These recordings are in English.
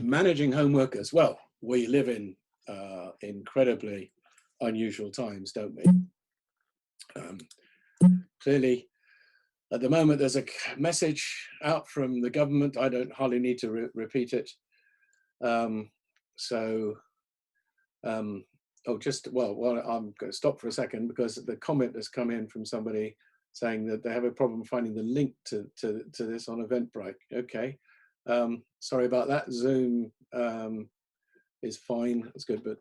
managing home workers. Well, we live in incredibly unusual times, don't we? Clearly, at the moment, there's a message out from the government. I don't hardly need to repeat it. Oh, I'm going to stop for a second because the comment has come in from somebody saying that they have a problem finding the link to this on Eventbrite. Okay, sorry about that. Zoom is fine, that's good, but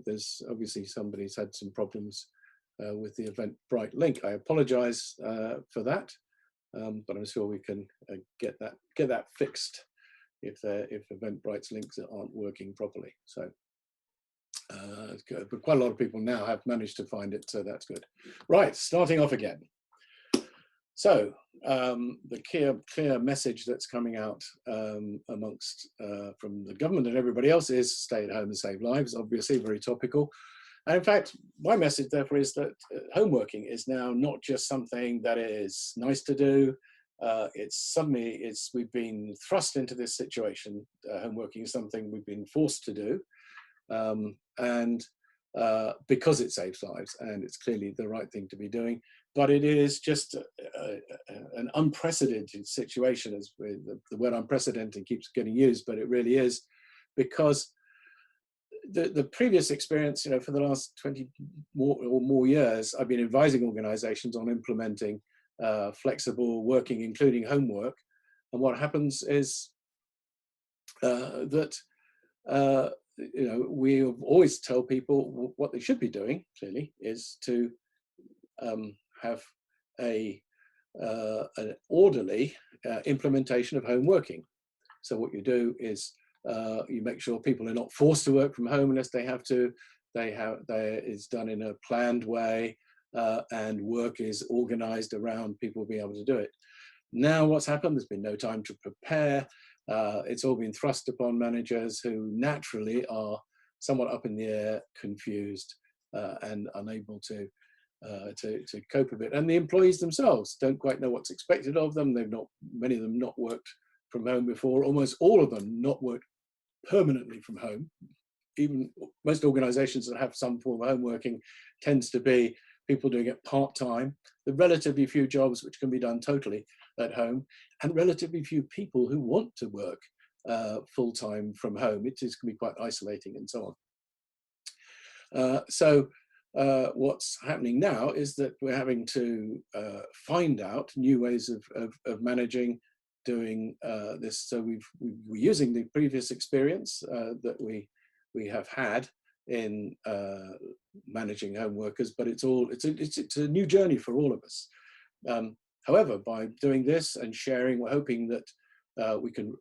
there's obviously somebody's had some problems with the Eventbrite link. I apologize for that, but I'm sure we can get that fixed if Eventbrite's links aren't working properly. So it's good. But quite a lot of people now have managed to find it, so that's good. Right, starting off again. So the clear message that's coming out amongst from the government and everybody else is stay at home and save lives. Obviously, very topical. And in fact, my message therefore is that home working is now not just something that is nice to do. We've been thrust into this situation. Home working is something we've been forced to do, and because it saves lives, and it's clearly the right thing to be doing. But it is just an unprecedented situation, as the word unprecedented keeps getting used, but it really is, because the previous experience, for the last 20 or more years, I've been advising organizations on implementing flexible working, including homework. And what happens is that we always tell people what they should be doing, clearly, is to have an orderly implementation of home working. So what you do is you make sure people are not forced to work from home unless they have to. It's done in a planned way, and work is organized around people being able to do it. Now what's happened, there's been no time to prepare. It's all been thrust upon managers who naturally are somewhat up in the air, confused, and unable to cope with it. And the employees themselves don't quite know what's expected of them. Many of them not worked from home before, almost all of them not worked permanently from home. Even most organizations that have some form of home working tends to be people doing it part-time. There are relatively few jobs which can be done totally at home, and relatively few people who want to work full-time from home. Can be quite isolating and so on. What's happening now is that we're having to find out new ways of managing doing this. So we're using the previous experience that we have had in managing home workers, but it's a new journey for all of us. However, by doing this and sharing, we're hoping that we can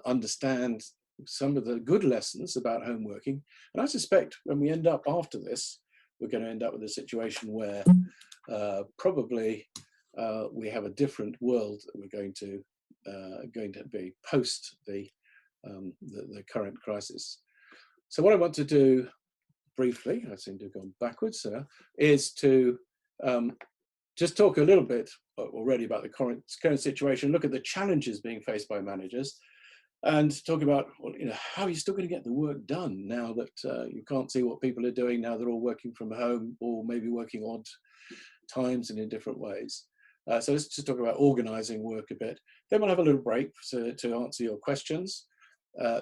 understand some of the good lessons about home working. And I suspect when we end up after this, we're going to end up with a situation where probably we have a different world that we're going to be post the current crisis. So what I want to do briefly, I seem to have gone backwards, is to just talk a little bit already about the current situation, look at the challenges being faced by managers, and talk about, how are you still going to get the work done now that you can't see what people are doing, now they're all working from home or maybe working odd times and in different ways. So let's just talk about organizing work a bit. Then we'll have a little break to answer your questions.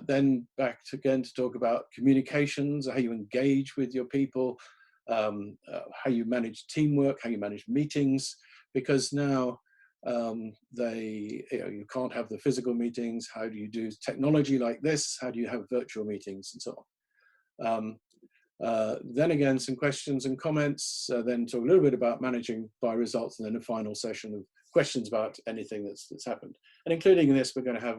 Then back again to talk about communications, how you engage with your people, how you manage teamwork, how you manage meetings, because now you can't have the physical meetings. How do you do technology like this? How do you have virtual meetings and so on? Then again, some questions and comments, then talk a little bit about managing by results, and then a final session of questions about anything that's happened. And including in this, we're going to have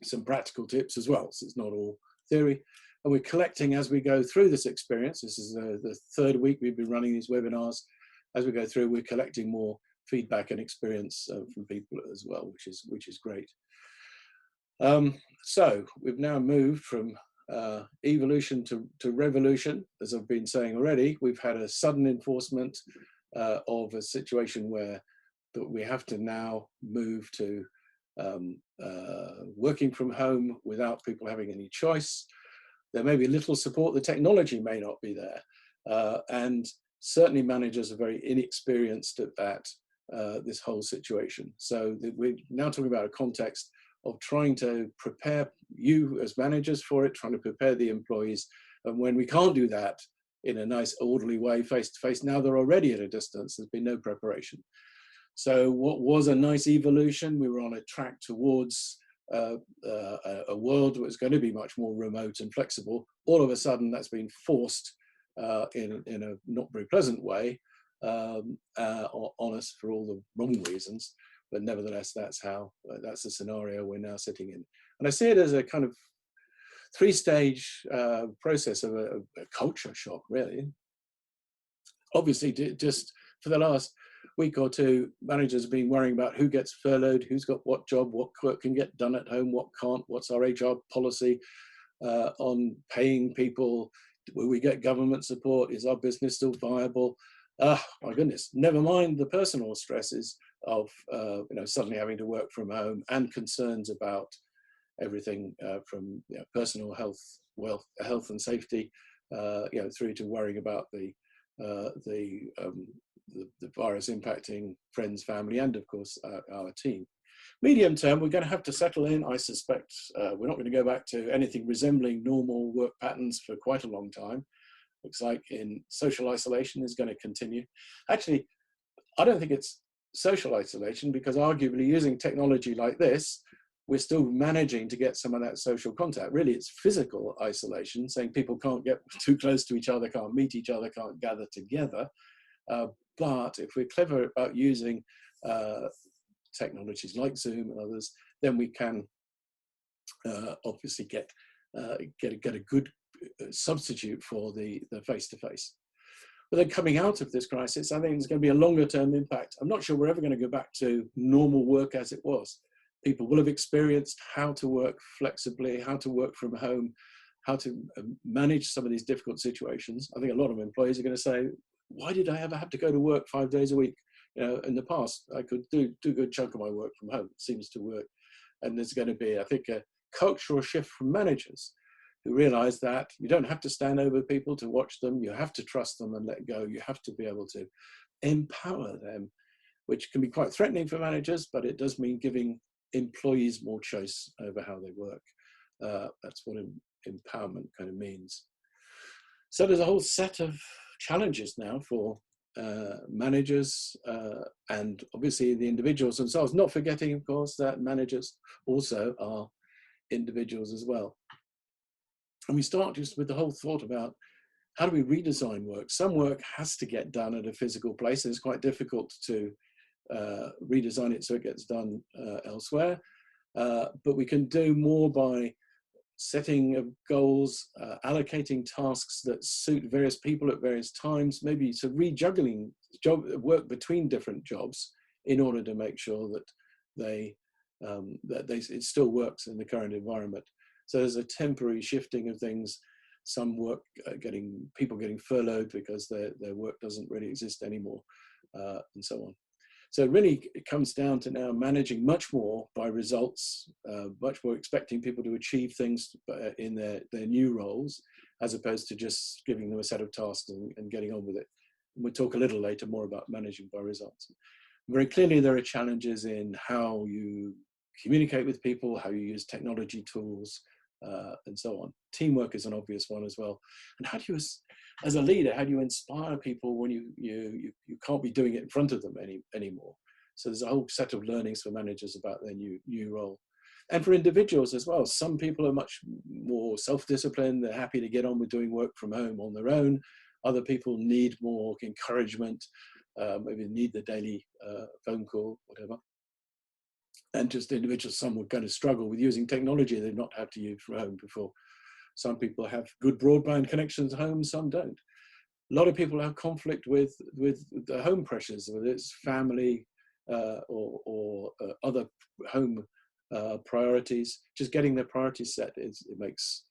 some practical tips as well, so it's not all theory. And we're collecting as we go through this experience. This is the third week we've been running these webinars. As we go through, we're collecting more feedback and experience from people as well, which is great. So we've now moved from evolution to revolution. As I've been saying already, we've had a sudden enforcement of a situation where we have to now move to working from home without people having any choice. There may be little support. The technology may not be there. And certainly managers are very inexperienced at that, this whole situation. So we're now talking about a context of trying to prepare you as managers for it, trying to prepare the employees. And when we can't do that in a nice orderly way, face to face, now they're already at a distance, there's been no preparation. So what was a nice evolution, we were on a track towards a world that was going to be much more remote and flexible. All of a sudden that's been forced in a not very pleasant way on us for all the wrong reasons. But nevertheless, that's the scenario we're now sitting in. And I see it as a kind of three-stage process of a culture shock, really. Obviously, just for the last week or two, managers have been worrying about who gets furloughed, who's got what job, what work can get done at home, what can't, what's our HR policy on paying people, will we get government support, is our business still viable? My goodness, never mind the personal stresses of suddenly having to work from home and concerns about everything from personal health and safety, through to worrying about the virus impacting friends, family, and of course our team. Medium term, we're going to have to settle in. I suspect we're not going to go back to anything resembling normal work patterns for quite a long time. Looks like in social isolation is going to continue. Actually, I don't think it's social isolation, because arguably using technology like this, we're still managing to get some of that social contact. Really, it's physical isolation, saying people can't get too close to each other, can't meet each other, can't gather together. But if we're clever about using technologies like Zoom and others, then we can obviously get a good substitute for the face-to-face. But then coming out of this crisis, I think there's going to be a longer-term impact. I'm not sure we're ever going to go back to normal work as it was. People will have experienced how to work flexibly, how to work from home, how to manage some of these difficult situations. I think a lot of employees are going to say, why did I ever have to go to work 5 days a week? In the past, I could do a good chunk of my work from home. It seems to work. And there's going to be, I think, a cultural shift from managers who realize that you don't have to stand over people to watch them. You have to trust them and let go. You have to be able to empower them, which can be quite threatening for managers, but it does mean giving employees more choice over how they work. That's what empowerment kind of means. So there's a whole set of challenges now for managers and obviously the individuals themselves, not forgetting, of course, that managers also are individuals as well. And we start just with the whole thought about how do we redesign work? Some work has to get done at a physical place, and it's quite difficult to redesign it so it gets done elsewhere. But we can do more by setting goals, allocating tasks that suit various people at various times, maybe so rejuggling work between different jobs in order to make sure that it still works in the current environment. So there's a temporary shifting of things. Some work people getting furloughed because their work doesn't really exist anymore, and so on. So really, it comes down to now managing much more by results, much more expecting people to achieve things in their new roles, as opposed to just giving them a set of tasks and getting on with it. And we'll talk a little later more about managing by results. Very clearly, there are challenges in how you communicate with people, how you use technology tools, and so on. Teamwork is an obvious one as well. And how do you, as a leader, how do you inspire people when you can't be doing it in front of them anymore? So there's a whole set of learnings for managers about their new role. And for individuals as well. Some people are much more self-disciplined. They're happy to get on with doing work from home on their own. Other people need more encouragement, maybe need the daily phone call, whatever. And just individuals, some are going to struggle with using technology they've not had to use from home before. Some people have good broadband connections at home, some don't. A lot of people have conflict with the home pressures, whether it's family or other home priorities. Just getting their priorities set, it makes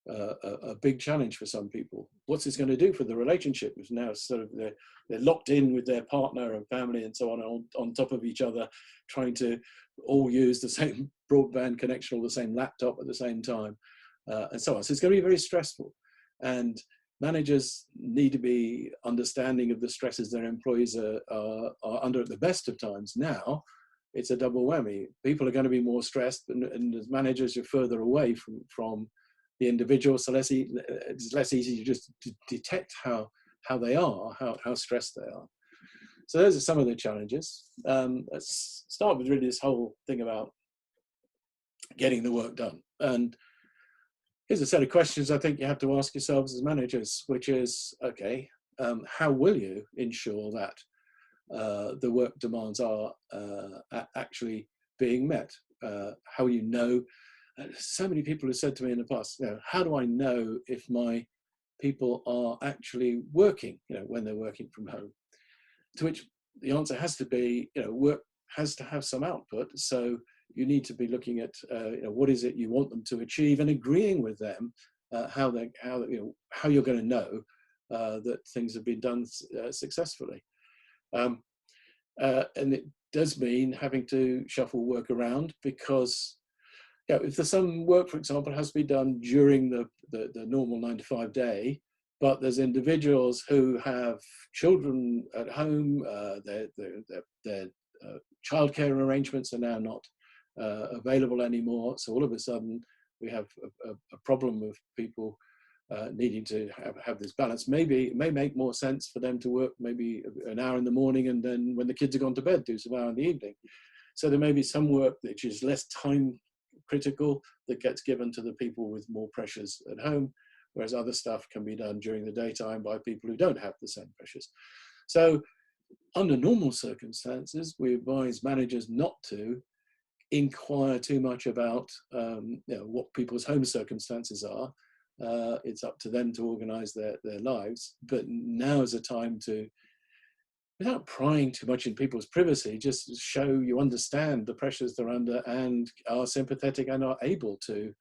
a big challenge for some people. What's this going to do for the relationship? Because now sort of they're locked in with their partner and family and so on top of each other, trying to all use the same broadband connection or the same laptop at the same time, and so on. So it's going to be very stressful, and managers need to be understanding of the stresses their employees are under at the best of times. Now it's a double whammy. People are going to be more stressed, and as managers, you're further away from the individual, so it's less easy to just detect how they are, how stressed they are. So those are some of the challenges. Let's start with really this whole thing about getting the work done. And here's a set of questions I think you have to ask yourselves as managers, which is, okay, how will you ensure that the work demands are actually being met? How you know? So many people have said to me in the past, how do I know if my people are actually working, when they're working from home? To which the answer has to be, work has to have some output. So you need to be looking at, what is it you want them to achieve, and agreeing with them how you're going to know that things have been done successfully. And it does mean having to shuffle work around, because if there's some work, for example, has to be done during the normal 9-to-5 day, but there's individuals who have children at home, their childcare arrangements are now not available anymore. So all of a sudden we have a problem of people needing to have this balance. Maybe it may make more sense for them to work maybe an hour in the morning, and then when the kids have gone to bed, do some hour in the evening. So there may be some work which is less time critical that gets given to the people with more pressures at home, whereas other stuff can be done during the daytime by people who don't have the same pressures. So under normal circumstances, we advise managers not to inquire too much about what people's home circumstances are. It's up to them to organize their lives, but now is a time to, without prying too much in people's privacy, just show you understand the pressures they're under and are sympathetic and are able to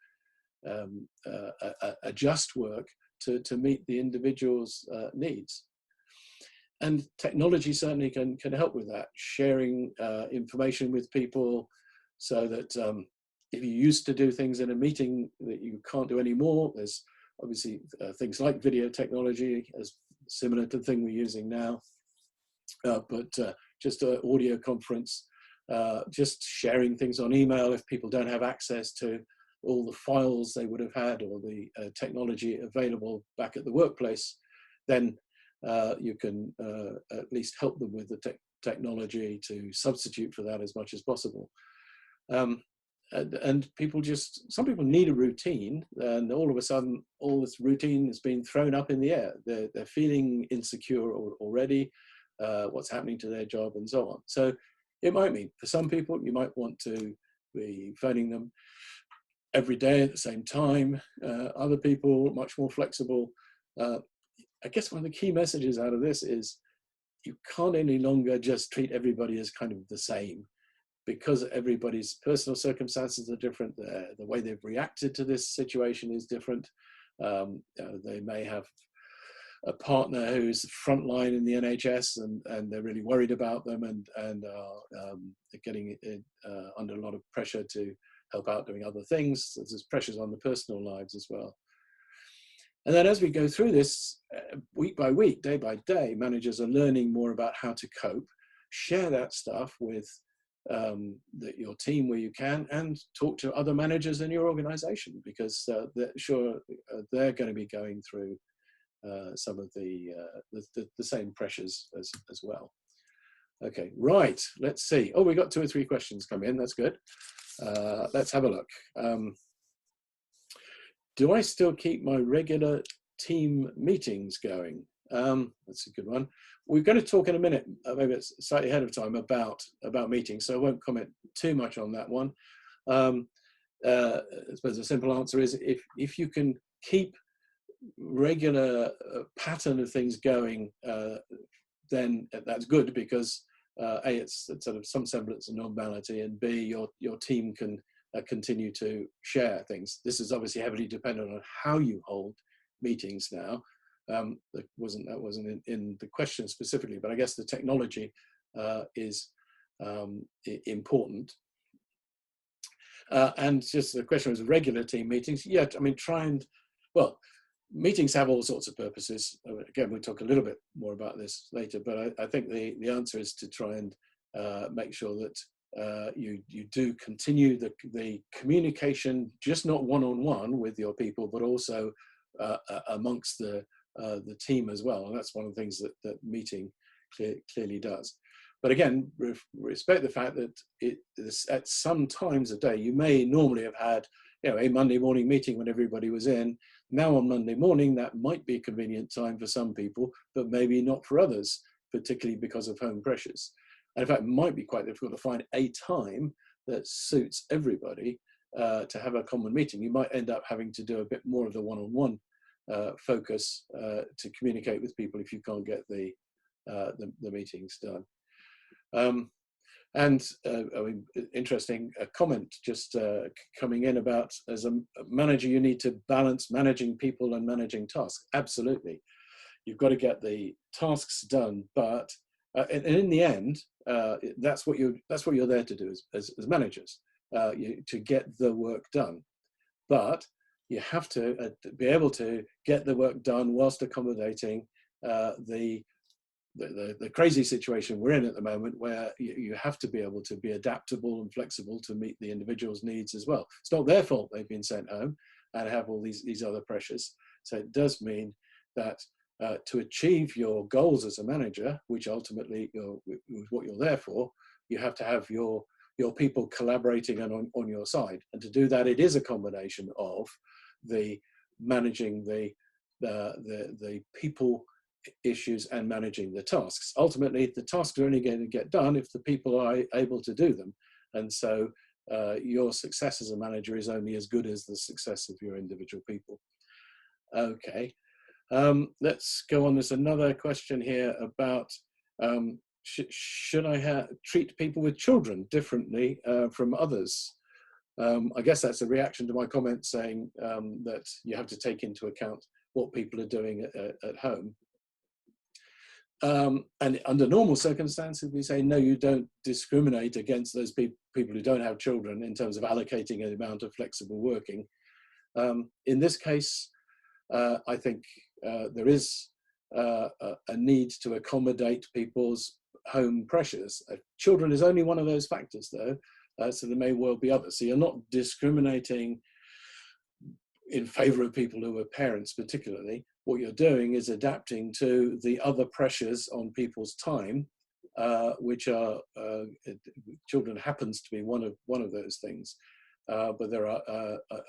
adjust work to meet the individual's needs. And technology certainly can help with that, sharing information with people, so that if you used to do things in a meeting that you can't do anymore, there's obviously things like video technology, as similar to the thing we're using now. But just an audio conference, just sharing things on email if people don't have access to all the files they would have had, or the technology available back at the workplace, then you can at least help them with the technology to substitute for that as much as possible. And some people need a routine, and all of a sudden all this routine has been thrown up in the air. They're feeling insecure already. What's happening to their job and so on. So it might mean for some people you might want to be phoning them every day at the same time. Other people much more flexible. I guess one of the key messages out of this is you can't any longer just treat everybody as kind of the same, because everybody's personal circumstances are different. The way they've reacted to this situation is different. They may have a partner who's frontline in the NHS, and they're really worried about them, and are getting under a lot of pressure to help out doing other things. There's pressures on the personal lives as well. And then as we go through this, week by week, day by day, managers are learning more about how to cope. Share that stuff with your team where you can, and talk to other managers in your organization, because they're going to be going through some of the same pressures as well. Okay, right, let's see. Oh, we got 2 or 3 questions come in, that's good. Let's have a look. Do I still keep my regular team meetings going? That's a good one. We're going to talk in a minute, maybe it's slightly ahead of time, about meetings, so I won't comment too much on that one. I suppose the simple answer is, if you can keep regular pattern of things going, then that's good, because A, it's sort of some semblance of normality, and B, your team can continue to share things. This is obviously heavily dependent on how you hold meetings now. That wasn't in the question specifically, but I guess the technology is important. And just the question was regular team meetings. Yeah, I mean, well, meetings have all sorts of purposes. Again, we'll talk a little bit more about this later, but I think the answer is to try and make sure that you do continue the communication, just not one-on-one with your people, but also amongst the team as well. And that's one of the things that meeting clearly does. But again, respect the fact that at some times a day, you may normally have had, a Monday morning meeting when everybody was in. Now on Monday morning, that might be a convenient time for some people, but maybe not for others, particularly because of home pressures. And in fact, it might be quite difficult to find a time that suits everybody to have a common meeting. You might end up having to do a bit more of the one-on-one focus to communicate with people if you can't get the meetings done. I mean, interesting comment just coming in about, as a manager, you need to balance managing people and managing tasks. Absolutely, you've got to get the tasks done, but and in the end, that's what you're there to do as managers, to get the work done. But you have to be able to get the work done whilst accommodating the crazy situation we're in at the moment, where you have to be able to be adaptable and flexible to meet the individual's needs as well. It's not their fault they've been sent home and have all these other pressures. So it does mean that to achieve your goals as a manager, which ultimately is what you're there for, you have to have your people collaborating and on your side. And to do that, it is a combination of the managing the people issues and managing the tasks. Ultimately, the tasks are only going to get done if the people are able to do them. And so your success as a manager is only as good as the success of your individual people. Okay, let's go on. There's another question here about should I treat people with children differently from others? I guess that's a reaction to my comment saying that you have to take into account what people are doing at home. And under normal circumstances, we say, no, you don't discriminate against those people who don't have children in terms of allocating an amount of flexible working. In this case, I think there is a need to accommodate people's home pressures. Children is only one of those factors, though, so there may well be others. So you're not discriminating in favor of people who are parents particularly. What you're doing is adapting to the other pressures on people's time, which are children happens to be one of those things, but there are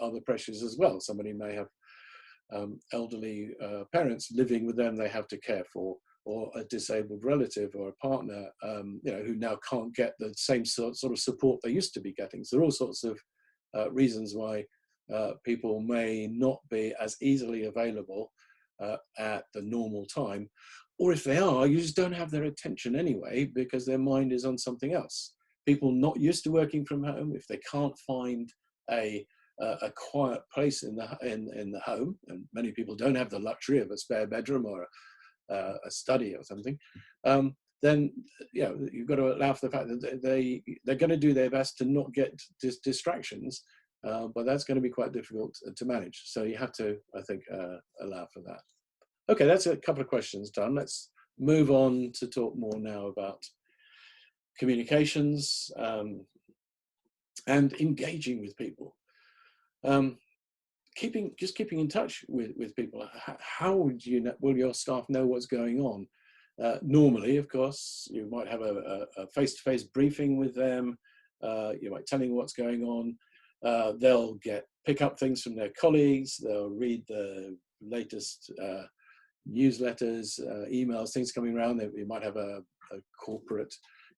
other pressures as well. Somebody may have elderly parents living with them they have to care for, or a disabled relative or a partner who now can't get the same sort of support they used to be getting. So there are all sorts of reasons why people may not be as easily available at the normal time, or if they are, you just don't have their attention anyway because their mind is on something else. People not used to working from home, if they can't find a quiet place in the home, and many people don't have the luxury of a spare bedroom or a study or something, then you've got to allow for the fact that they're going to do their best to not get distractions. But that's going to be quite difficult to manage. So you have to, I think, allow for that. Okay, that's a couple of questions done. Let's move on to talk more now about communications and engaging with people. Keeping in touch with people. How will your staff know what's going on? Normally, of course, you might have a face-to-face briefing with them. You might tell them what's going on. They'll pick up things from their colleagues. They'll read the latest newsletters, emails, things coming around. You might have a corporate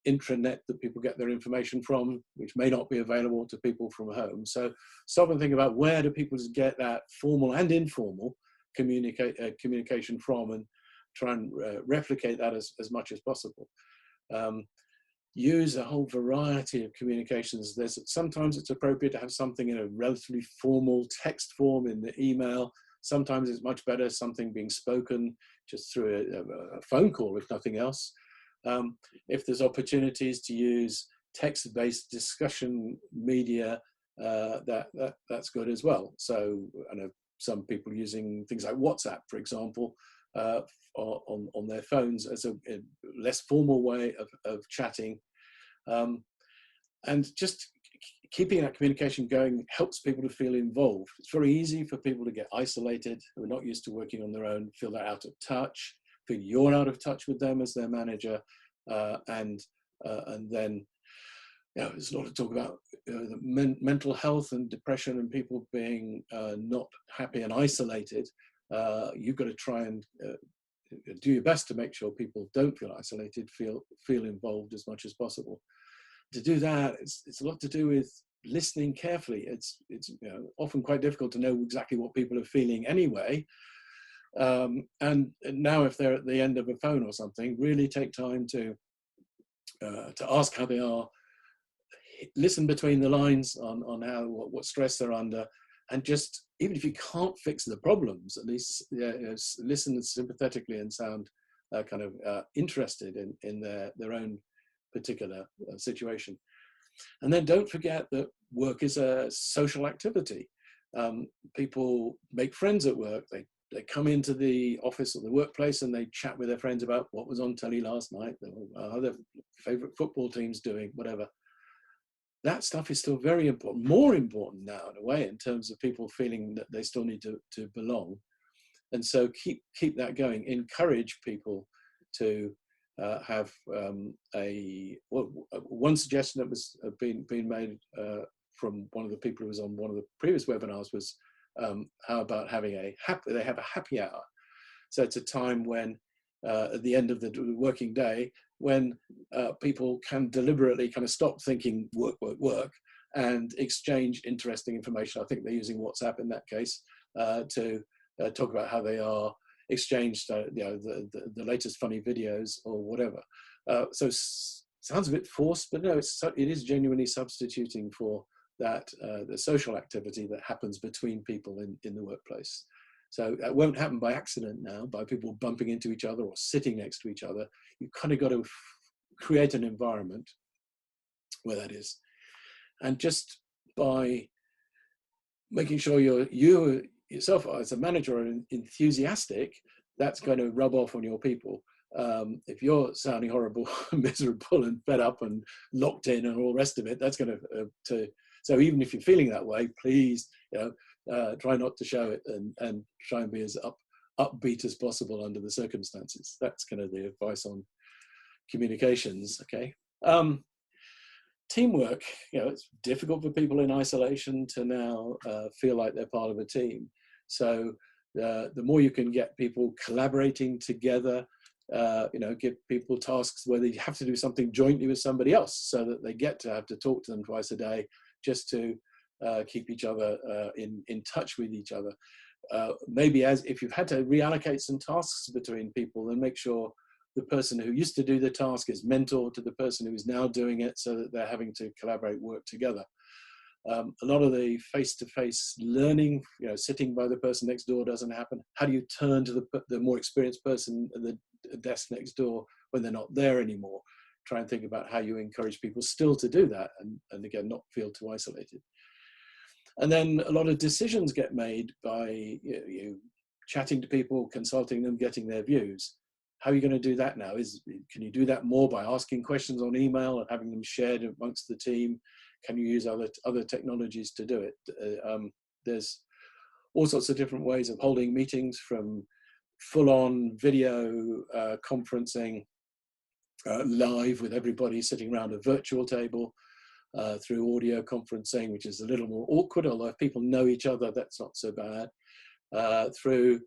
intranet that people get their information from, which may not be available to people from home. So stop and think about, where do people get that formal and informal communication from, and try and replicate that as much as possible. use a whole variety of communications. Sometimes it's appropriate to have something in a relatively formal text form in the email. Sometimes it's much better something being spoken just through a phone call, if nothing else. If there's opportunities to use text-based discussion media, that's good as well. So I know some people using things like WhatsApp, for example, on their phones as a less formal way of chatting. And just keeping that communication going helps people to feel involved. It's very easy for people to get isolated, who are not used to working on their own, feel they're out of touch, feel you're out of touch with them as their manager, and then there's a lot of talk about mental health and depression and people being not happy and isolated. You've got to try and do your best to make sure people don't feel isolated, feel involved as much as possible. To do that, it's a lot to do with listening carefully. It's often quite difficult to know exactly what people are feeling anyway. And now, if they're at the end of a phone or something, really take time to ask how they are, listen between the lines on what stress they're under, and just, even if you can't fix the problems, at least listen sympathetically and sound kind of interested in their own particular situation. And then don't forget that work is a social activity. People make friends at work. They come into the office or the workplace and they chat with their friends about what was on telly last night, how their favorite football team's doing, whatever. That stuff is still very important, more important now in a way, in terms of people feeling that they still need to belong. And so keep that going. Encourage people to have one suggestion that was being made from one of the people who was on one of the previous webinars was, how about having they have a happy hour. So it's a time when at the end of the working day, when people can deliberately kind of stop thinking work, work, work, and exchange interesting information. I think they're using WhatsApp in that case to talk about how they are, exchange the latest funny videos or whatever. So sounds a bit forced, but no, it is genuinely substituting for that the social activity that happens between people in the workplace. So that won't happen by accident now, by people bumping into each other or sitting next to each other. You've kind of got to create an environment where that is. And just by making sure you yourself as a manager are enthusiastic, that's going to rub off on your people. If you're sounding horrible, miserable and fed up and locked in and all the rest of it, that's going to so even if you're feeling that way, please try not to show it, and try and be as upbeat as possible under the circumstances. That's kind of the advice on communications. Okay. Teamwork, it's difficult for people in isolation to now feel like they're part of a team. So the more you can get people collaborating together, give people tasks where they have to do something jointly with somebody else, so that they get to have to talk to them twice a day, just to keep each other in touch with each other. Maybe if you've had to reallocate some tasks between people, then make sure the person who used to do the task is mentor to the person who is now doing it, so that they're having to collaborate, work together. A lot of the face-to-face learning, sitting by the person next door, doesn't happen. How do you turn to the more experienced person at the desk next door when they're not there anymore? Try and think about how you encourage people still to do that, and again, not feel too isolated. And then a lot of decisions get made by you chatting to people, consulting them, getting their views. How are you going to do that now? Can you do that more by asking questions on email and having them shared amongst the team? Can you use other technologies to do it? There's all sorts of different ways of holding meetings, from full-on video conferencing live with everybody sitting around a virtual table, through audio conferencing, which is a little more awkward, although if people know each other, that's not so bad, through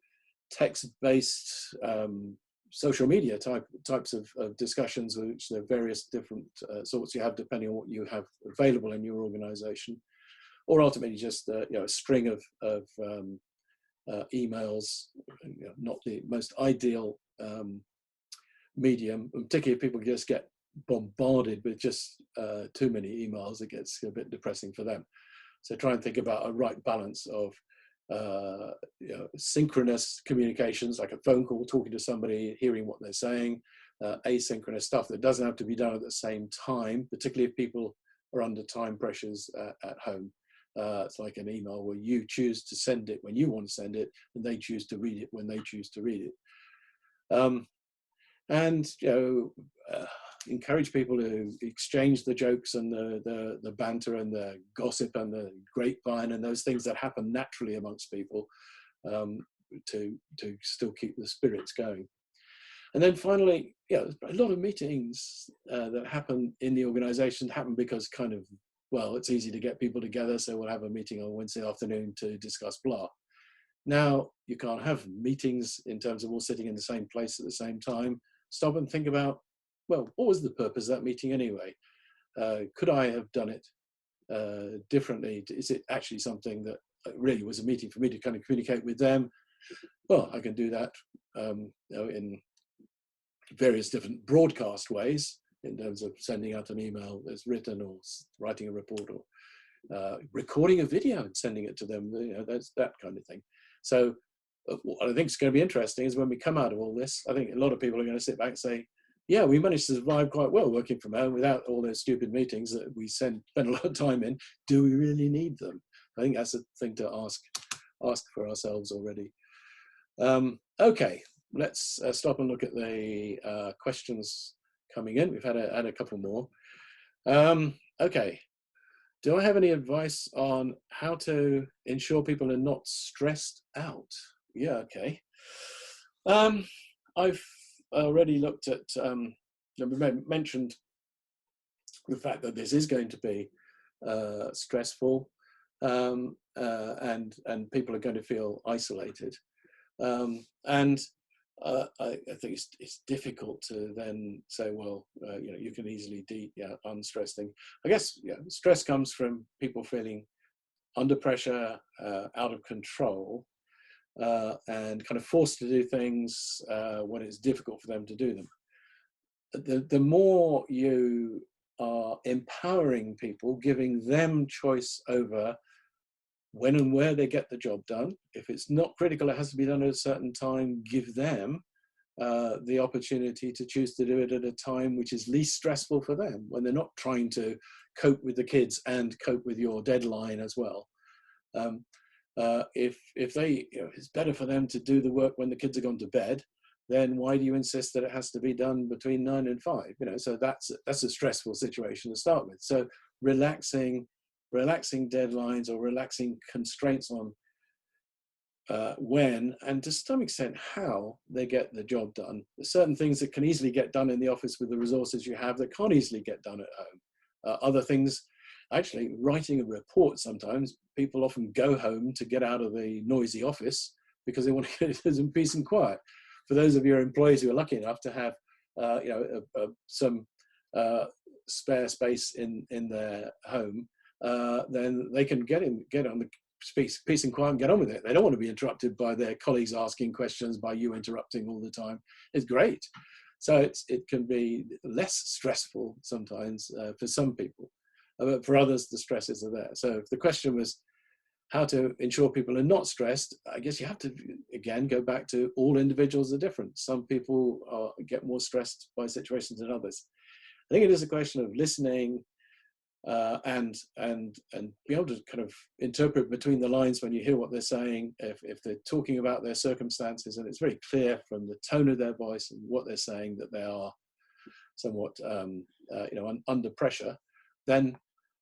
text-based social media types of discussions, which there are various different sorts you have depending on what you have available in your organization, or ultimately just a string of emails, not the most ideal medium, particularly if people just get bombarded with just too many emails, it gets a bit depressing for them. So try and think about a right balance of synchronous communications, like a phone call, talking to somebody, hearing what they're saying, asynchronous stuff that doesn't have to be done at the same time, particularly if people are under time pressures at home. It's like an email where you choose to send it when you want to send it, and they choose to read it when they choose to read it. And encourage people to exchange the jokes and the banter and the gossip and the grapevine and those things that happen naturally amongst people, to still keep the spirits going. And then finally, a lot of meetings that happen in the organization happen because well, it's easy to get people together, so we'll have a meeting on Wednesday afternoon to discuss blah. Now, you can't have meetings in terms of all sitting in the same place at the same time. Stop and think about, well, what was the purpose of that meeting anyway? Could I have done it differently? Is it actually something that really was a meeting for me to kind of communicate with them? Well, I can do that in various different broadcast ways, in terms of sending out an email that's written, or writing a report, or recording a video and sending it to them. That's that kind of thing. So what I think is going to be interesting is when we come out of all this, I think a lot of people are going to sit back and say, yeah, we managed to survive quite well working from home without all those stupid meetings that we spend a lot of time in. Do we really need them? I think that's a thing to ask for ourselves already. Okay, let's stop and look at the questions coming in. We've had a couple more. Okay. Do I have any advice on how to ensure people are not stressed out? Yeah, okay. I've already looked at, we mentioned the fact that this is going to be stressful, and people are going to feel isolated. I think it's difficult to then say, well, you can easily unstress things. I guess stress comes from people feeling under pressure, out of control, and kind of forced to do things when it's difficult for them to do them. The more you are empowering people, giving them choice over when and where they get the job done. If it's not critical, it has to be done at a certain time, give them the opportunity to choose to do it at a time which is least stressful for them, when they're not trying to cope with the kids and cope with your deadline as well. If it's better for them to do the work when the kids are gone to bed, then why do you insist that it has to be done between 9 and 5? So that's a stressful situation to start with. So relaxing deadlines or relaxing constraints on when, and to some extent how, they get the job done. There's certain things that can easily get done in the office with the resources you have that can't easily get done at home. Other things, actually writing a report, sometimes people often go home to get out of the noisy office because they want to get it in peace and quiet. For those of your employees who are lucky enough to have some spare space in their home, then they can get on the peace and quiet and get on with it. They don't want to be interrupted by their colleagues asking questions, by you interrupting all the time. It's great. So it can be less stressful sometimes for some people, but for others the stresses are there. So if the question was how to ensure people are not stressed, I guess you have to, again, go back to all individuals are different. Some people get more stressed by situations than others. I think it is a question of listening and be able to kind of interpret between the lines when you hear what they're saying. If they're talking about their circumstances and it's very clear from the tone of their voice and what they're saying that they are somewhat under pressure, then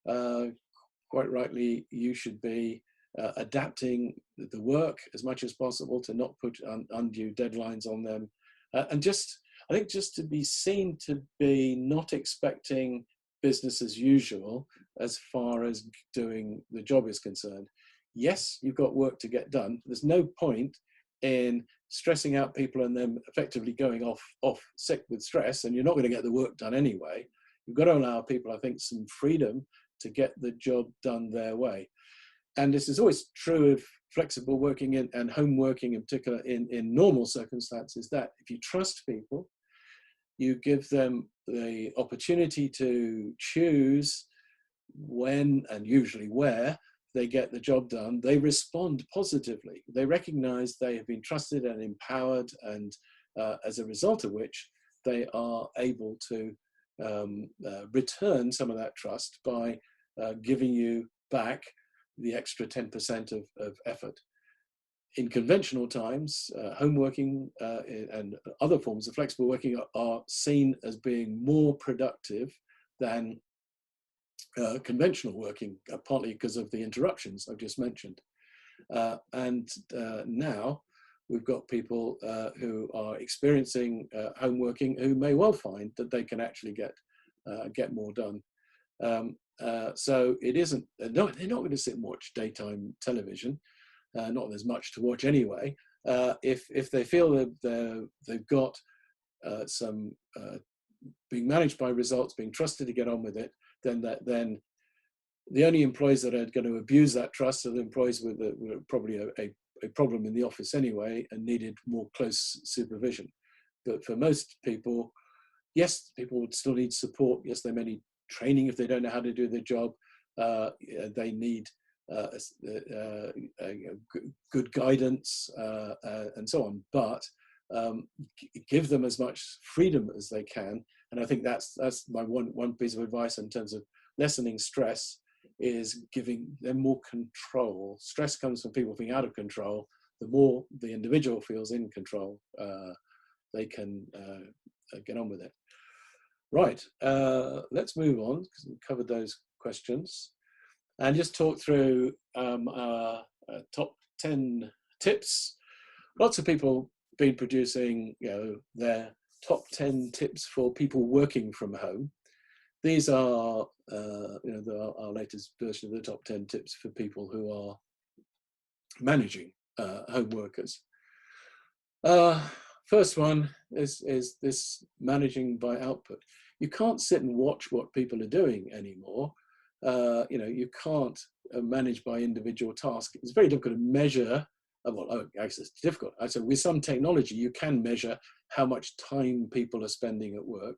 quite rightly you should be adapting the work as much as possible to not put undue deadlines on them, and I think just to be seen to be not expecting business as usual as far as doing the job is concerned. Yes, you've got work to get done. There's no point in stressing out people and them effectively going off sick with stress, and you're not going to get the work done anyway. You've got to allow people, I think, some freedom to get the job done their way. And this is always true of flexible working and home working in particular in normal circumstances, that if you trust people you give them the opportunity to choose when and usually where they get the job done, they respond positively. They recognize they have been trusted and empowered, and as a result of which, they are able to return some of that trust by giving you back the extra 10% of effort. In conventional times, home working and other forms of flexible working are seen as being more productive than conventional working, partly because of the interruptions I've just mentioned. And now we've got people who are experiencing home working who may well find that they can actually get more done. So it isn't, they're not going to sit and watch daytime television, not there's much to watch anyway. If they feel that they've got some being managed by results, being trusted to get on with it, then the only employees that are going to abuse that trust are the employees with probably a problem in the office anyway and needed more close supervision. But for most people, yes, people would still need support. Yes, they may need training if they don't know how to do their job. They need good guidance and so on. But give them as much freedom as they can. And I think that's my one piece of advice in terms of lessening stress, is giving them more control. Stress comes from people being out of control. The more the individual feels in control, they can get on with it. Right, let's move on, because we covered those questions, and just talk through our top 10 tips. Lots of people been producing, their top 10 tips for people working from home. These are, our latest version of the top 10 tips for people who are managing home workers. First one is this managing by output. You can't sit and watch what people are doing anymore. You can't manage by individual tasks. It's very difficult to measure. Actually, it's difficult. So with some technology, you can measure how much time people are spending at work.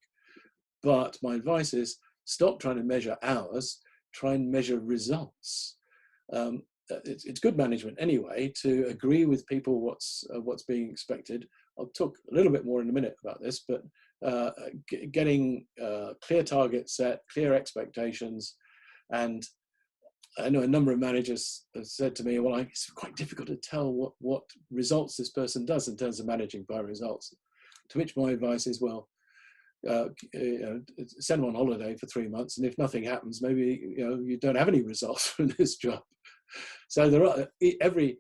But my advice is stop trying to measure hours, try and measure results. It's good management anyway to agree with people what's being expected. I'll talk a little bit more in a minute about this, but getting clear targets set, clear expectations. And I know a number of managers have said to me, well, it's quite difficult to tell what results this person does in terms of managing by results. To which my advice is, well, send them on holiday for 3 months, and if nothing happens, maybe you don't have any results from this job. So there are every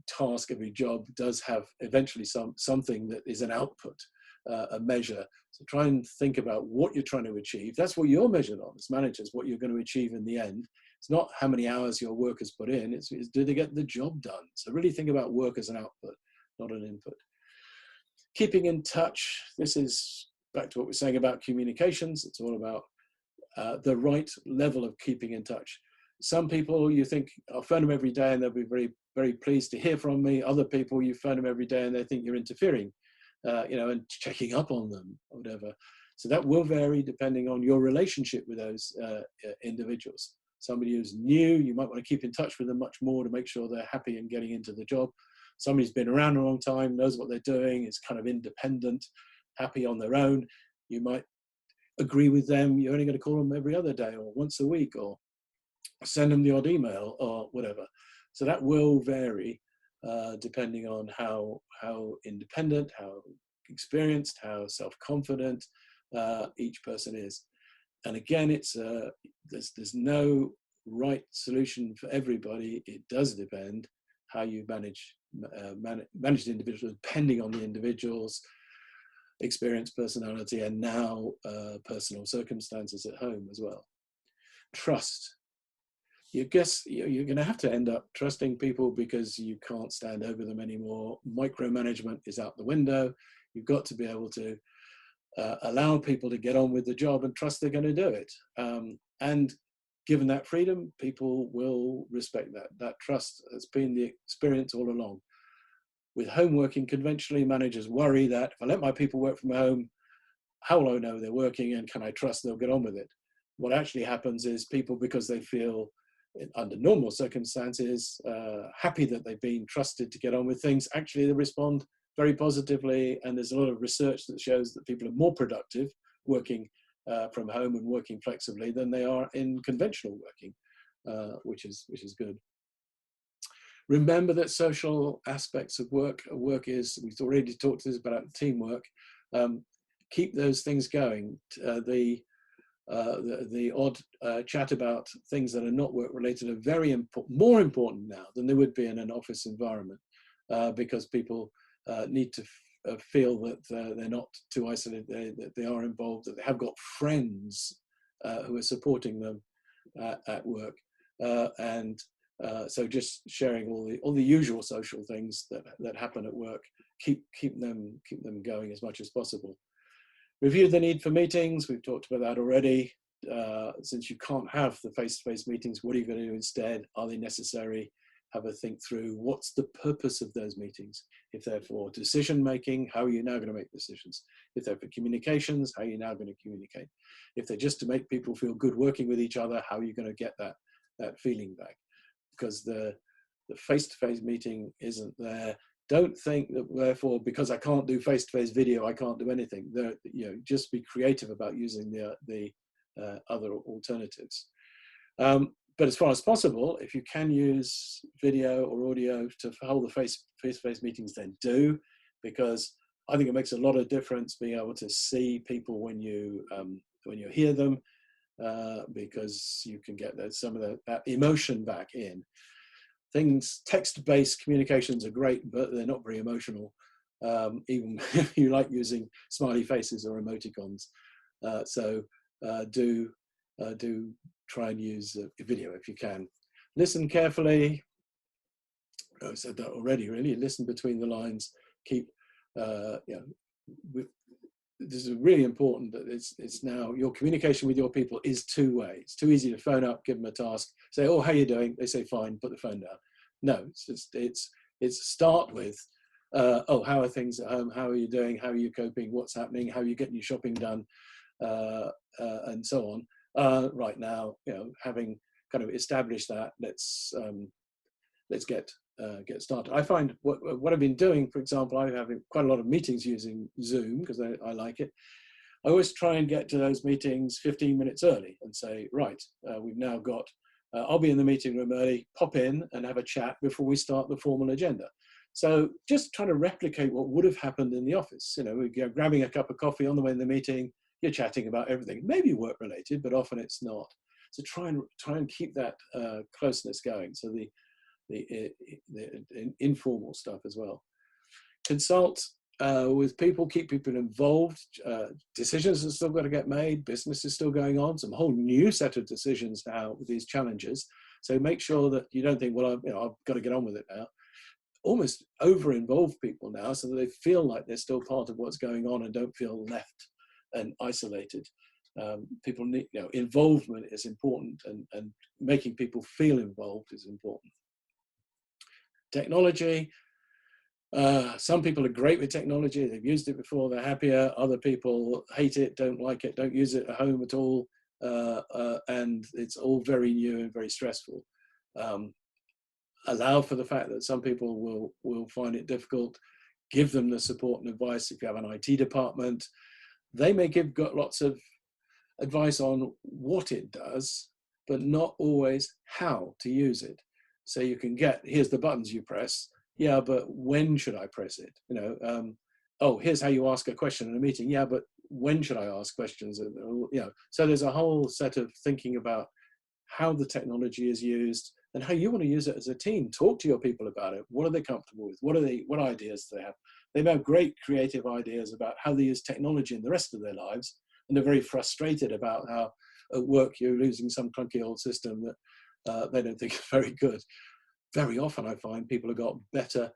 task, every job does have eventually something that is an output, a measure. So try and think about what you're trying to achieve. That's what you're measured on as managers, what you're going to achieve in the end. It's not how many hours your workers put in, it's do they get the job done? So really think about work as an output, not an input. Keeping in touch. This is back to what we're saying about communications. It's all about the right level of keeping in touch. Some people you think, I'll phone them every day and they'll be very, very pleased to hear from me. Other people, you phone them every day and they think you're interfering, and checking up on them or whatever. So that will vary depending on your relationship with those individuals. Somebody who's new, you might want to keep in touch with them much more to make sure they're happy and getting into the job. Somebody's been around a long time, knows what they're doing, is kind of independent, happy on their own. You might agree with them. You're only going to call them every other day or once a week, or send them the odd email or whatever. So that will vary depending on how independent, how experienced, how self-confident each person is. And again, there's no right solution for everybody. It does depend how you manage the individual, depending on the individual's experience, personality, and now personal circumstances at home as well. Trust. You're going to have to end up trusting people because you can't stand over them anymore. Micromanagement is out the window. You've got to be able to allow people to get on with the job and trust they're going to do it. And given that freedom, people will respect that. That trust has been the experience all along. With home working, conventionally, managers worry that if I let my people work from home, how will I know they're working and can I trust they'll get on with it? What actually happens is people, because they feel under normal circumstances happy that they've been trusted to get on with things, actually they respond very positively. And there's a lot of research that shows that people are more productive working from home and working flexibly than they are in conventional working, which is good. Remember that social aspects of work is, we've already talked about teamwork. Keep those things going. The odd chat about things that are not work related are very more important now than they would be in an office environment, because people need to feel that they're not too isolated, that they are involved, that they have got friends who are supporting them at work, and so just sharing all the usual social things that happen at work. Keep them going as much as possible. Review the need for meetings. We've talked about that already. Since you can't have the face-to-face meetings, what are you going to do instead? Are they necessary? Have a think through what's the purpose of those meetings. If they're for decision making, how are you now going to make decisions? If they're for communications, how are you now going to communicate? If they're just to make people feel good working with each other, how are you going to get that feeling back? Because the face-to-face meeting isn't there. Don't think that therefore, because I can't do face-to-face video, I can't do anything. Just be creative about using the other alternatives. But as far as possible, if you can use video or audio to hold the face-to-face meetings, then do, because I think it makes a lot of difference being able to see people when you hear them, because you can get some of that emotion back in. Text-based communications are great, but they're not very emotional, even if you like using smiley faces or emoticons. So do try and use video if you can. Listen carefully. I said that already, really. Listen between the lines. Keep, this is really important that it's now your communication with your people is two-way. It's too easy to phone up, give them a task, say, oh, how you doing? They say, fine, put the phone down. No, it's start with, oh, how are things at home? How are you doing? How are you coping? What's happening? How are you getting your shopping done? And so on. Right now, having kind of established that, let's get started. I find what I've been doing, for example, I'm having quite a lot of meetings using Zoom because I like it. I always try and get to those meetings 15 minutes early and say, right, we've now got, I'll be in the meeting room early, pop in and have a chat before we start the formal agenda. So just trying to replicate what would have happened in the office. We're grabbing a cup of coffee on the way in the meeting, you're chatting about everything, maybe work related, but often it's not. So try and keep that closeness going. So the informal stuff as well. Consult with people, keep people involved. Decisions are still got to get made. Business is still going on. Some whole new set of decisions now with these challenges. So make sure that you don't think, well, I've got to get on with it now. Almost over-involve people now so that they feel like they're still part of what's going on and don't feel left and isolated. People need, involvement is important, and making people feel involved is important. Technology. Some people are great with technology. They've used it before, they're happier. Other people hate it, don't like it, don't use it at home at all. And it's all very new and very stressful. Allow for the fact that some people will find it difficult. Give them the support and advice. If you have an IT department, they may got lots of advice on what it does, but not always how to use it. So you can here's the buttons you press. Yeah, but when should I press it? Oh, here's how you ask a question in a meeting. Yeah, but when should I ask questions? So there's a whole set of thinking about how the technology is used and how you want to use it as a team. Talk to your people about it. What are they comfortable with? What ideas do they have? They have great creative ideas about how they use technology in the rest of their lives, and they're very frustrated about how at work you're using some clunky old system that they don't think is very good. Very often I find people have got better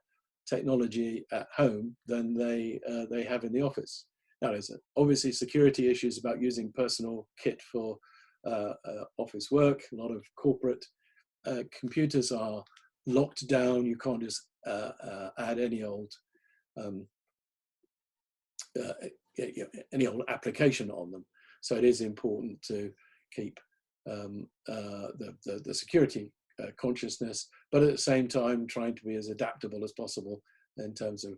technology at home than they have in the office. Now there's obviously security issues about using personal kit for office work. A lot of corporate computers are locked down. You can't just add um, uh, any old application on them. So it is important to keep the security consciousness, but at the same time trying to be as adaptable as possible in terms of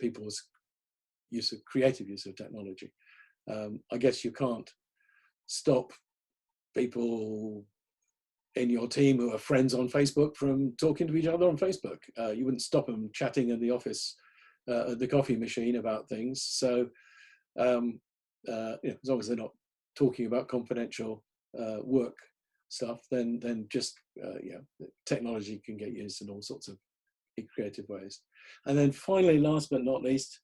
people's creative use of technology. I guess you can't stop people in your team who are friends on Facebook from talking to each other on Facebook. You wouldn't stop them chatting in the office at the coffee machine about things. So as long as they're not talking about confidential work stuff, then just technology can get used in all sorts of creative ways. And then finally, last but not least,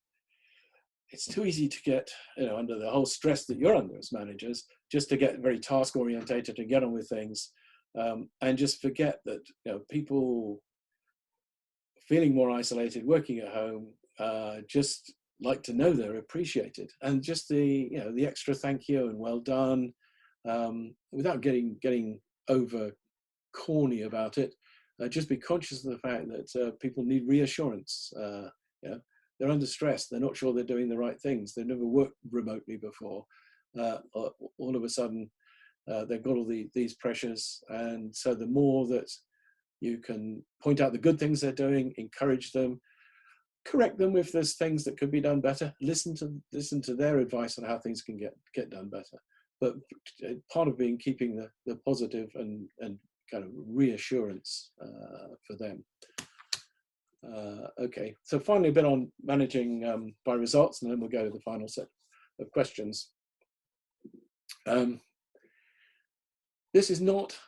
it's too easy to get under the whole stress that you're under as managers, just to get very task orientated and get on with things, and just forget that people feeling more isolated, working at home, just like to know they're appreciated, and just the extra thank you and well done, without getting over corny about it. Just be conscious of the fact that people need reassurance. They're under stress. They're not sure they're doing the right things. They've never worked remotely before. All of a sudden, they've got all these pressures, and so the more that you can point out the good things they're doing, encourage them, correct them if there's things that could be done better, listen to their advice on how things can get done better. But part of keeping the positive and kind of reassurance for them. Okay, so finally a bit on managing by results, and then we'll go to the final set of questions. This is not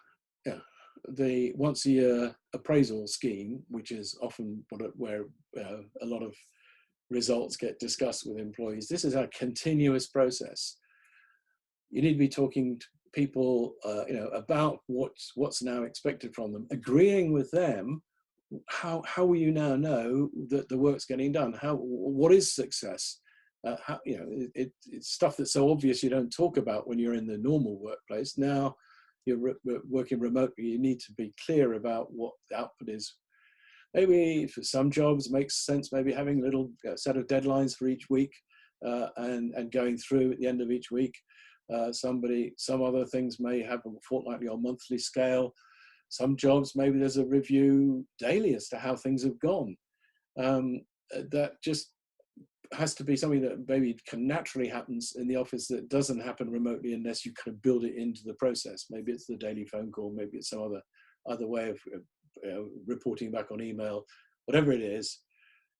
the once a year appraisal scheme, which is often where a lot of results get discussed with employees. This is a continuous process. You need to be talking to people about what's now expected from them, agreeing with them. How will you now know that the work's getting done? What is success? It's stuff that's so obvious you don't talk about when you're in the normal workplace. Now you're working remotely, you need to be clear about what the output is. Maybe for some jobs it makes sense maybe having a little set of deadlines for each week, and going through at the end of each week. Some other things may have a fortnightly or monthly scale. Some jobs, maybe there's a review daily as to how things have gone. That just has to be something that maybe can naturally happens in the office that doesn't happen remotely unless you kind of build it into the process. Maybe it's the daily phone call, maybe it's some other way of reporting back on email, whatever it is.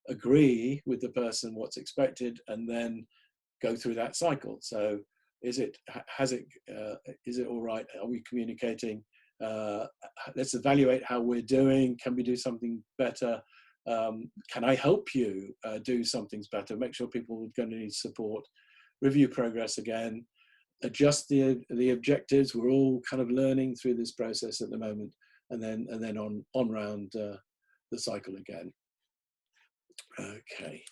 Agree with the person what's expected, and then go through that cycle. So is it all right? Are we communicating? Let's evaluate how we're doing. Can we do something better? Can I help you do something better? Make sure people are going to need support. Review progress again. Adjust the objectives. We're all kind of learning through this process at the moment, and then on round the cycle again. Okay.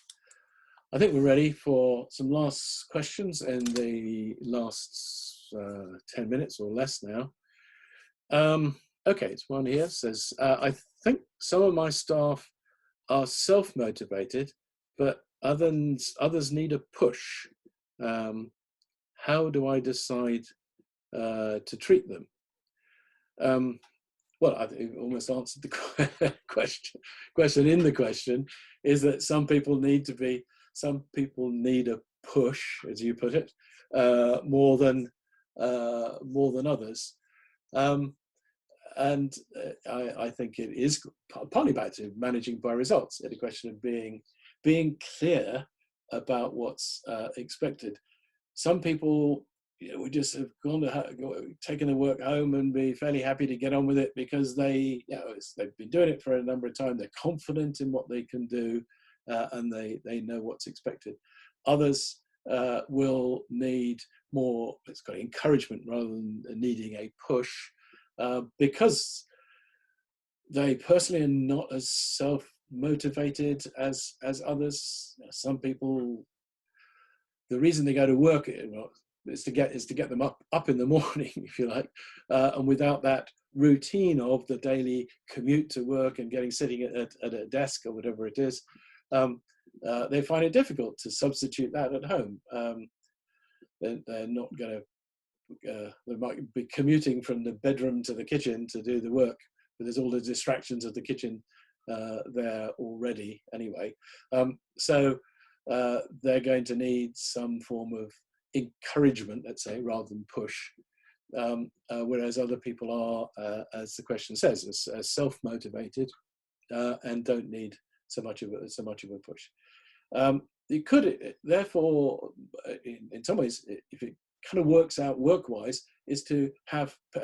I think we're ready for some last questions in the last 10 minutes or less now. Okay, it's one here. It says, I think some of my staff are self-motivated, but others need a push. How do I decide to treat them? Well, I think you almost answered the question in the question, is that some people need a push, as you put it, more than others. And I think it is partly back to managing by results. It's a question of being clear about what's expected. Some people we just have taken the work home and be fairly happy to get on with it because they've been doing it for a number of times. They're confident in what they can do, and they know what's expected. Others will need more, let's call it encouragement rather than needing a push, because they personally are not as self-motivated as others. Some people, the reason they go to work is to get them up in the morning, if you like, and without that routine of the daily commute to work and sitting at a desk or whatever it is, they find it difficult to substitute that at home. They're not going to, they might be commuting from the bedroom to the kitchen to do the work, but there's all the distractions of the kitchen there already anyway. So they're going to need some form of encouragement, let's say, rather than push. Whereas other people are, as the question says, as self-motivated and don't need so much of a push. It could, therefore, in some ways, if it kind of works out work-wise, is to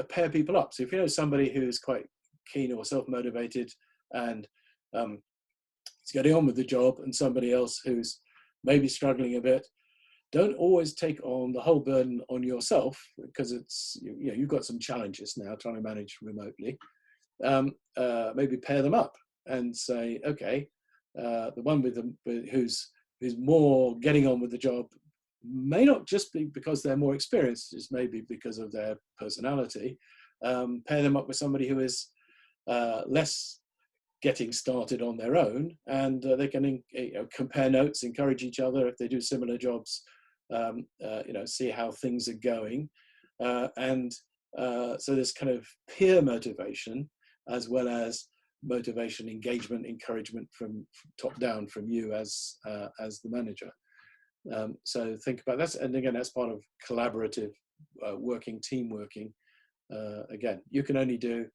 pair people up. So if you know somebody who is quite keen or self-motivated and is getting on with the job, and somebody else who's maybe struggling a bit, don't always take on the whole burden on yourself, because it's, you've got some challenges now trying to manage remotely. Maybe pair them up and say, okay, the one who's more getting on with the job may not just be because they're more experienced, it's maybe because of their personality. Pair them up with somebody who is less getting started on their own, and they can compare notes, encourage each other if they do similar jobs, see how things are going, and so there's kind of peer motivation as well as motivation, engagement, encouragement from top down from you as the manager. So think about that, and again, that's part of collaborative working, team working. Again, you can only do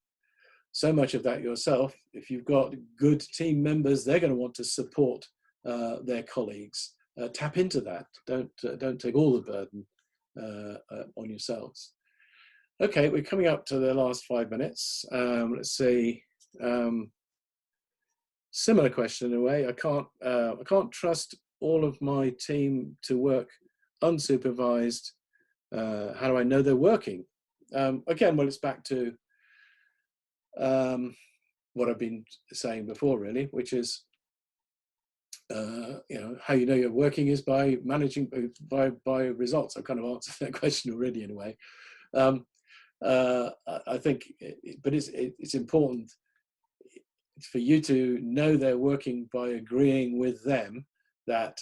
so much of that yourself. If you've got good team members, they're going to want to support their colleagues. Tap into that. Don't take all the burden on yourselves. Okay, we're coming up to the last 5 minutes. Let's see. Similar question in a way. I can't trust all of my team to work unsupervised. How do I know they're working? Again, well, it's back to what I've been saying before, really, which is how you know you're working is by managing by results. I've kind of answered that question already in a way. I think, but it's important for you to know they're working by agreeing with them that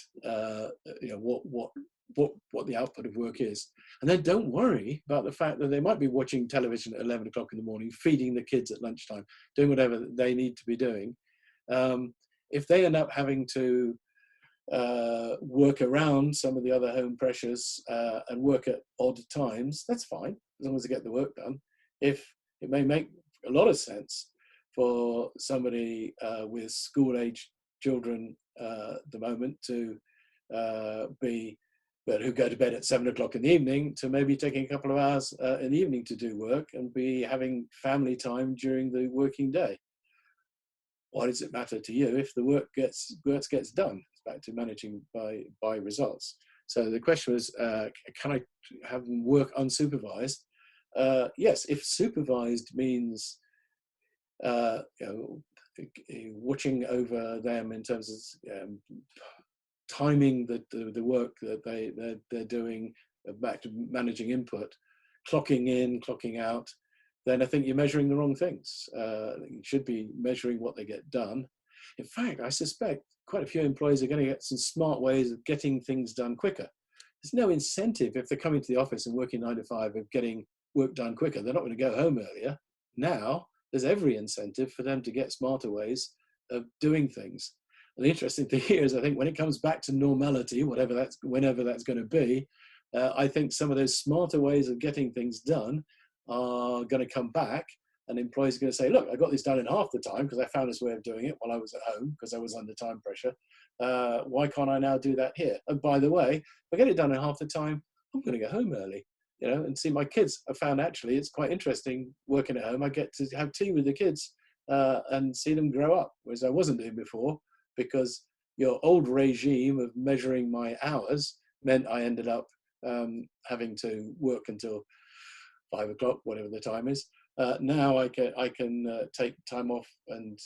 what the output of work is, and then don't worry about the fact that they might be watching television at 11 o'clock in the morning, feeding the kids at lunchtime, doing whatever they need to be doing. If they end up having to work around some of the other home pressures and work at odd times, that's fine, as long as they get the work done. If it may make a lot of sense for somebody with school-age children at the moment to who go to bed at 7 o'clock in the evening, to maybe taking a couple of hours in the evening to do work and be having family time during the working day. Why does it matter to you if the work gets done? It's back to managing by results. So the question was, can I have them work unsupervised? Yes, if supervised means watching over them in terms of timing the work that they're doing, back to managing input, clocking in, clocking out, then I think you're measuring the wrong things. You should be measuring what they get done. In fact, I suspect quite a few employees are going to get some smart ways of getting things done quicker. There's no incentive if they're coming to the office and working 9 to 5 of getting work done quicker. They're not going to go home earlier. Now, there's every incentive for them to get smarter ways of doing things. And the interesting thing here is, I think when it comes back to normality, whenever that's going to be, I think some of those smarter ways of getting things done are going to come back, and employees are going to say, look, I got this done in half the time because I found this way of doing it while I was at home because I was under time pressure. Why can't I now do that here? And by the way, if I get it done in half the time, I'm going to go home early, and see my kids. I found actually it's quite interesting working at home. I get to have tea with the kids and see them grow up, whereas I wasn't doing before, because your old regime of measuring my hours meant I ended up having to work until 5 o'clock, whatever the time is. Now I can take time off and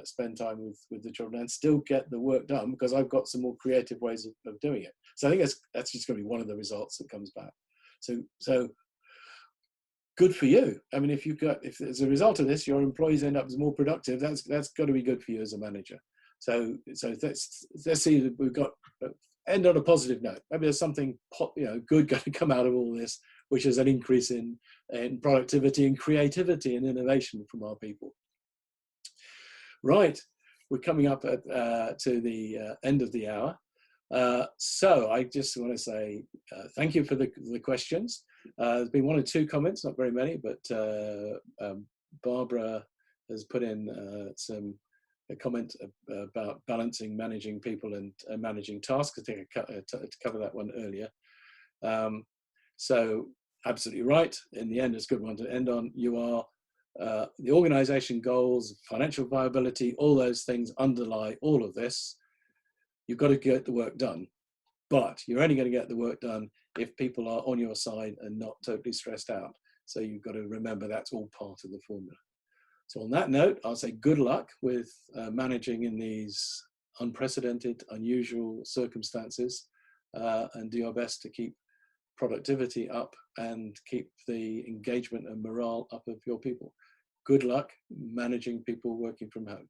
spend time with the children and still get the work done because I've got some more creative ways of doing it. So I think that's just going to be one of the results that comes back. So good for you. I mean, if as a result of this, your employees end up as more productive, that's got to be good for you as a manager. So let's see that we've got end on a positive note. Maybe there's something good going to come out of all this, which is an increase in productivity and creativity and innovation from our people. Right, we're coming up to the end of the hour. So I just want to say thank you for the questions. There's been one or two comments, not very many, but Barbara has put in a comment about balancing managing people and managing tasks. I think I covered that one earlier. So absolutely right. In the end, it's a good one to end on. You are the organization goals, financial viability, all those things underlie all of this. You've got to get the work done, but you're only going to get the work done if people are on your side and not totally stressed out. So you've got to remember that's all part of the formula. So on that note, I'll say good luck with managing in these unprecedented, unusual circumstances, and do your best to keep productivity up and keep the engagement and morale up of your people. Good luck managing people working from home.